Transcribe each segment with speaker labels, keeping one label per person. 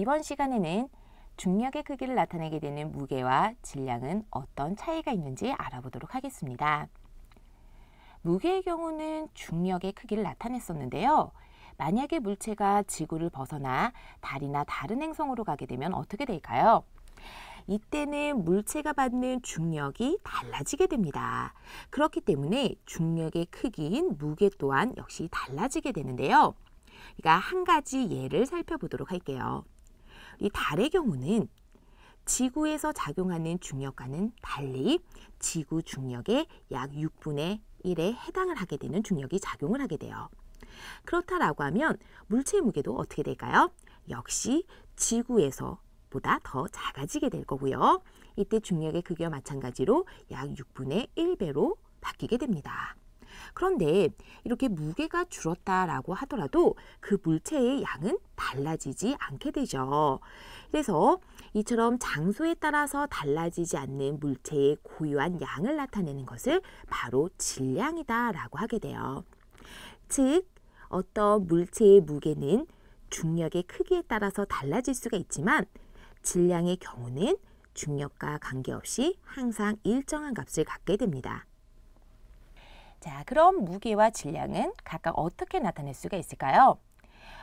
Speaker 1: 이번 시간에는 중력의 크기를 나타내게 되는 무게와 질량은 어떤 차이가 있는지 알아보도록 하겠습니다. 무게의 경우는 중력의 크기를 나타냈었는데요. 만약에 물체가 지구를 벗어나 달이나 다른 행성으로 가게 되면 어떻게 될까요? 이때는 물체가 받는 중력이 달라지게 됩니다. 그렇기 때문에 중력의 크기인 무게 또한 역시 달라지게 되는데요. 그러니까 한 가지 예를 살펴보도록 할게요. 이 달의 경우는 지구에서 작용하는 중력과는 달리 지구 중력의 약 6분의 1에 해당을 하게 되는 중력이 작용을 하게 돼요. 그렇다라고 하면 물체의 무게도 어떻게 될까요? 역시 지구에서 보다 더 작아지게 될 거고요. 이때 중력의 크기와 마찬가지로 약 6분의 1배로 바뀌게 됩니다. 그런데 이렇게 무게가 줄었다라고 하더라도 그 물체의 양은 달라지지 않게 되죠. 그래서 이처럼 장소에 따라서 달라지지 않는 물체의 고유한 양을 나타내는 것을 바로 질량이다라고 하게 돼요. 즉, 어떤 물체의 무게는 중력의 크기에 따라서 달라질 수가 있지만 질량의 경우는 중력과 관계없이 항상 일정한 값을 갖게 됩니다. 자, 그럼 무게와 질량은 각각 어떻게 나타낼 수가 있을까요?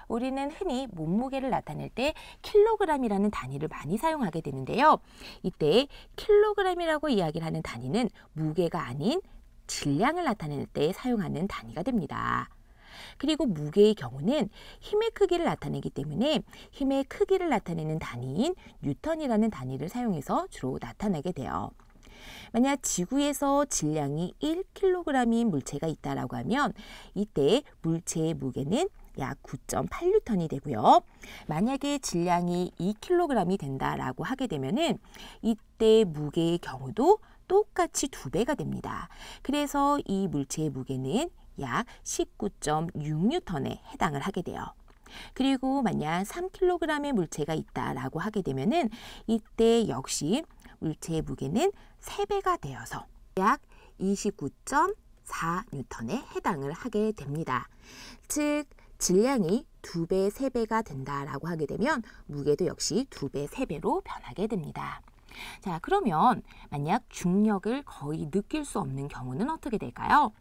Speaker 1: 우리는 흔히 몸무게를 나타낼 때 킬로그램이라는 단위를 많이 사용하게 되는데요. 이때 킬로그램이라고 이야기를 하는 단위는 무게가 아닌 질량을 나타낼 때 사용하는 단위가 됩니다. 그리고 무게의 경우는 힘의 크기를 나타내기 때문에 힘의 크기를 나타내는 단위인 뉴턴이라는 단위를 사용해서 주로 나타내게 돼요. 만약 지구에서 질량이 1kg인 물체가 있다라고 하면 이때 물체의 무게는 약 9.8N이 되고요. 만약에 질량이 2kg이 된다라고 하게 되면은 이때 무게의 경우도 똑같이 2배가 됩니다. 그래서 이 물체의 무게는 약 19.6N에 해당을 하게 돼요. 그리고 만약 3kg의 물체가 있다라고 하게 되면은 이때 역시 물체의 무게는 3배가 되어서 약 29.4N에 해당을 하게 됩니다. 즉, 질량이 2배, 3배가 된다라고 하게 되면 무게도 역시 2배, 3배로 변하게 됩니다. 자, 그러면 만약 중력을 거의 느낄 수 없는 경우는 어떻게 될까요?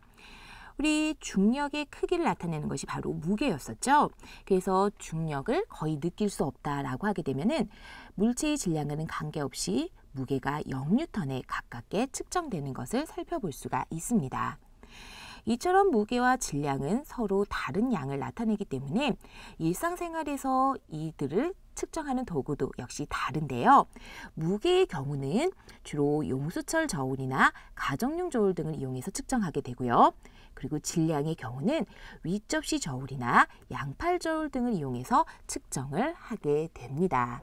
Speaker 1: 우리 중력의 크기를 나타내는 것이 바로 무게였었죠. 그래서 중력을 거의 느낄 수 없다라고 하게 되면은 물체의 질량과는 관계없이 무게가 0N에 가깝게 측정되는 것을 살펴볼 수가 있습니다. 이처럼 무게와 질량은 서로 다른 양을 나타내기 때문에 일상생활에서 이들을 측정하는 도구도 역시 다른데요. 무게의 경우는 주로 용수철 저울이나 가정용 저울 등을 이용해서 측정하게 되고요. 그리고 질량의 경우는 윗접시 저울이나 양팔 저울 등을 이용해서 측정을 하게 됩니다.